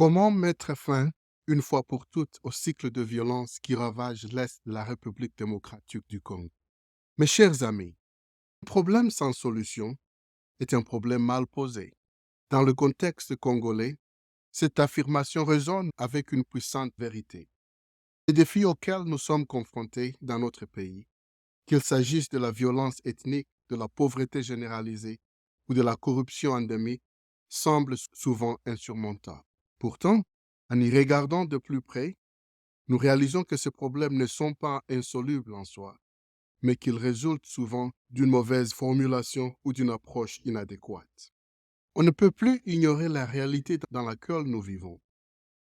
Comment mettre fin, une fois pour toutes, au cycle de violence qui ravage l'Est de la République démocratique du Congo? Mes chers amis, un problème sans solution est un problème mal posé. Dans le contexte congolais, cette affirmation résonne avec une puissante vérité. Les défis auxquels nous sommes confrontés dans notre pays, qu'il s'agisse de la violence ethnique, de la pauvreté généralisée ou de la corruption endémique, semblent souvent insurmontables. Pourtant, en y regardant de plus près, nous réalisons que ces problèmes ne sont pas insolubles en soi, mais qu'ils résultent souvent d'une mauvaise formulation ou d'une approche inadéquate. On ne peut plus ignorer la réalité dans laquelle nous vivons.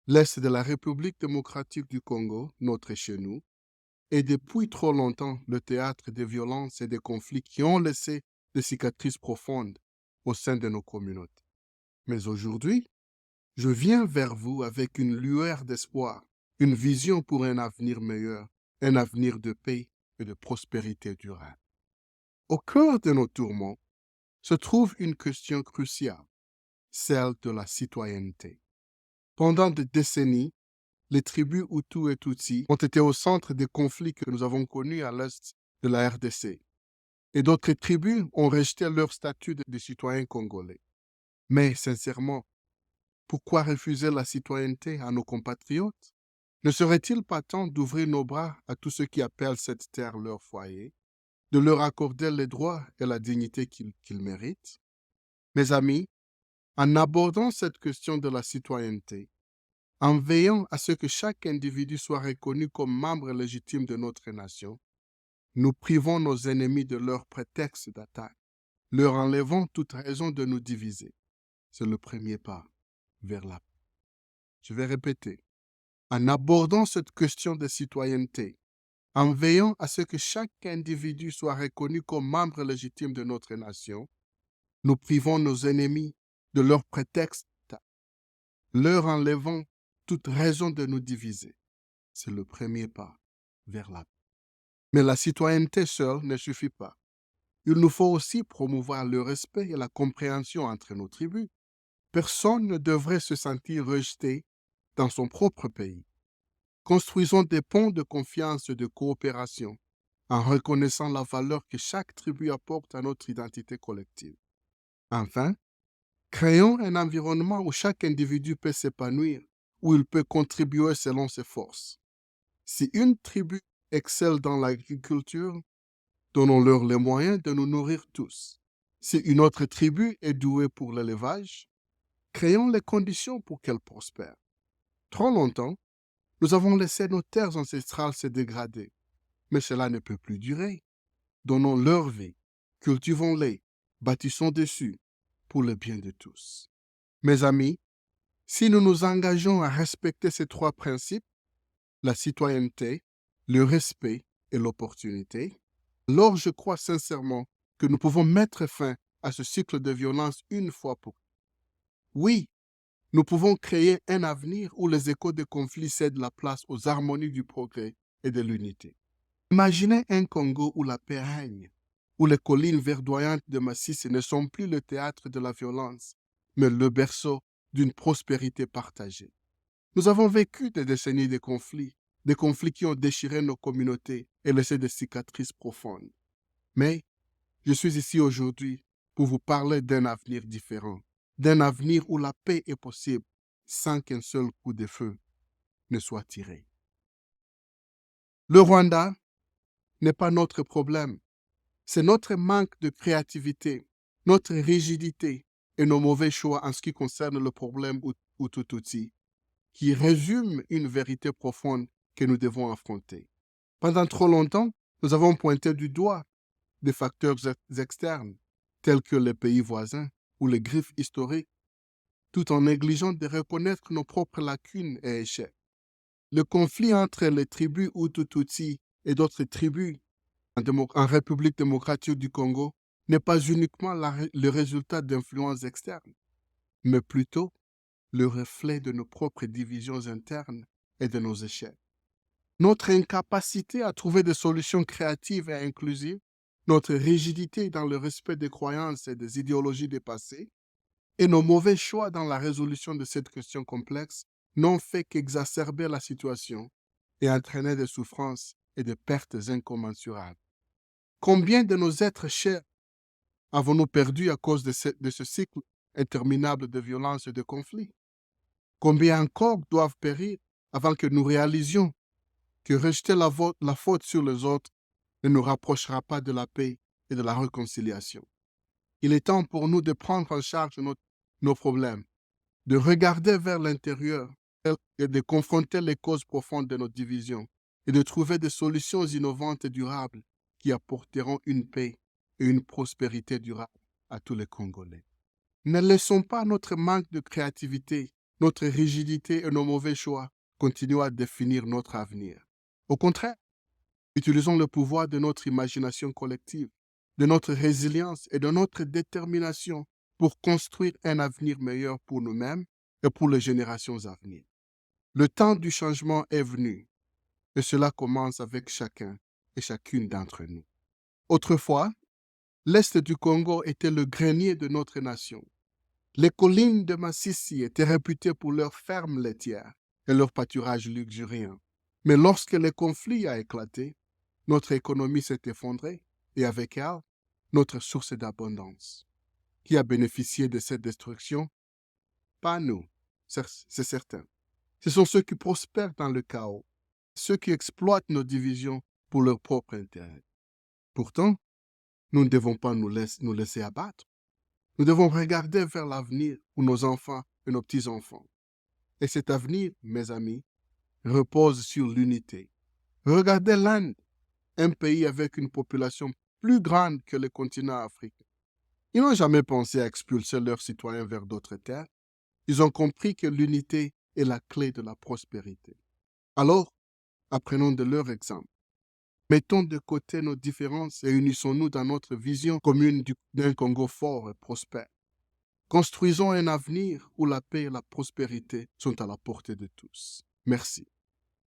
L'Est de la République démocratique du Congo, notre chez nous, est depuis trop longtemps le théâtre des violences et des conflits qui ont laissé des cicatrices profondes au sein de nos communautés. Mais aujourd'hui, je viens vers vous avec une lueur d'espoir, une vision pour un avenir meilleur, un avenir de paix et de prospérité durable. Au cœur de nos tourments se trouve une question cruciale, celle de la citoyenneté. Pendant des décennies, les tribus Hutus et Tutsis ont été au centre des conflits que nous avons connus à l'est de la RDC. Et d'autres tribus ont rejeté leur statut de citoyens congolais. Mais sincèrement, pourquoi refuser la citoyenneté à nos compatriotes? Ne serait-il pas temps d'ouvrir nos bras à tous ceux qui appellent cette terre leur foyer, de leur accorder les droits et la dignité qu'ils méritent? Mes amis, en abordant cette question de la citoyenneté, en veillant à ce que chaque individu soit reconnu comme membre légitime de notre nation, nous privons nos ennemis de leur prétexte d'attaque, leur enlevant toute raison de nous diviser. C'est le premier pas vers la paix. Je vais répéter. En abordant cette question de citoyenneté, en veillant à ce que chaque individu soit reconnu comme membre légitime de notre nation, nous privons nos ennemis de leur prétexte, leur enlevant toute raison de nous diviser. C'est le premier pas vers la paix. Mais la citoyenneté seule ne suffit pas. Il nous faut aussi promouvoir le respect et la compréhension entre nos tribus. Personne ne devrait se sentir rejeté dans son propre pays. Construisons des ponts de confiance et de coopération en reconnaissant la valeur que chaque tribu apporte à notre identité collective. Enfin, créons un environnement où chaque individu peut s'épanouir, où il peut contribuer selon ses forces. Si une tribu excelle dans l'agriculture, donnons-leur les moyens de nous nourrir tous. Si une autre tribu est douée pour l'élevage, créons les conditions pour qu'elle prospère. Trop longtemps, nous avons laissé nos terres ancestrales se dégrader, mais cela ne peut plus durer. Donnons leur vie, cultivons-les, bâtissons dessus, pour le bien de tous. Mes amis, si nous nous engageons à respecter ces trois principes, la citoyenneté, le respect et l'opportunité, alors je crois sincèrement que nous pouvons mettre fin à ce cycle de violence une fois pour toutes. Oui, nous pouvons créer un avenir où les échos des conflits cèdent la place aux harmonies du progrès et de l'unité. Imaginez un Congo où la paix règne, où les collines verdoyantes de Masisi ne sont plus le théâtre de la violence, mais le berceau d'une prospérité partagée. Nous avons vécu des décennies de des conflits qui ont déchiré nos communautés et laissé des cicatrices profondes. Mais je suis ici aujourd'hui pour vous parler d'un avenir différent, d'un avenir où la paix est possible sans qu'un seul coup de feu ne soit tiré. Le Rwanda n'est pas notre problème, c'est notre manque de créativité, notre rigidité et nos mauvais choix en ce qui concerne le problème Hutu-Tutsi qui résument une vérité profonde que nous devons affronter. Pendant trop longtemps, nous avons pointé du doigt des facteurs externes, tels que les pays voisins ou les griffes historiques, tout en négligeant de reconnaître nos propres lacunes et échecs. Le conflit entre les tribus Hutu-Tutsi et d'autres tribus en République démocratique du Congo n'est pas uniquement le résultat d'influences externes, mais plutôt le reflet de nos propres divisions internes et de nos échecs. Notre incapacité à trouver des solutions créatives et inclusives, notre rigidité dans le respect des croyances et des idéologies dépassées, Et nos mauvais choix dans la résolution de cette question complexe n'ont fait qu'exacerber la situation et entraîner des souffrances et des pertes incommensurables. Combien de nos êtres chers avons-nous perdu à cause de ce cycle interminable de violence et de conflits? Combien encore doivent périr avant que nous réalisions que rejeter la faute sur les autres ne nous rapprochera pas de la paix et de la réconciliation? Il est temps pour nous de prendre en charge nos problèmes, de regarder vers l'intérieur et de confronter les causes profondes de nos divisions et de trouver des solutions innovantes et durables qui apporteront une paix et une prospérité durable à tous les Congolais. Ne laissons pas notre manque de créativité, notre rigidité et nos mauvais choix continuer à définir notre avenir. Au contraire, utilisons le pouvoir de notre imagination collective, de notre résilience et de notre détermination pour construire un avenir meilleur pour nous-mêmes et pour les générations à venir. Le temps du changement est venu et cela commence avec chacun et chacune d'entre nous. Autrefois, l'Est du Congo était le grenier de notre nation. Les collines de Massissi étaient réputées pour leurs fermes laitières et leur pâturage luxuriant. Mais lorsque le conflit a éclaté, notre économie s'est effondrée et avec elle, notre source d'abondance. Qui a bénéficié de cette destruction? Pas nous, c'est certain. Ce sont ceux qui prospèrent dans le chaos, ceux qui exploitent nos divisions pour leur propre intérêt. Pourtant, nous ne devons pas nous laisser abattre. Nous devons regarder vers l'avenir pour nos enfants et nos petits-enfants. Et cet avenir, mes amis, repose sur l'unité. Regardez l'Inde, un pays avec une population plus grande que le continent africain. Ils n'ont jamais pensé à expulser leurs citoyens vers d'autres terres. Ils ont compris que l'unité est la clé de la prospérité. Alors, apprenons de leur exemple. Mettons de côté nos différences et unissons-nous dans notre vision commune d'un Congo fort et prospère. Construisons un avenir où la paix et la prospérité sont à la portée de tous. Merci.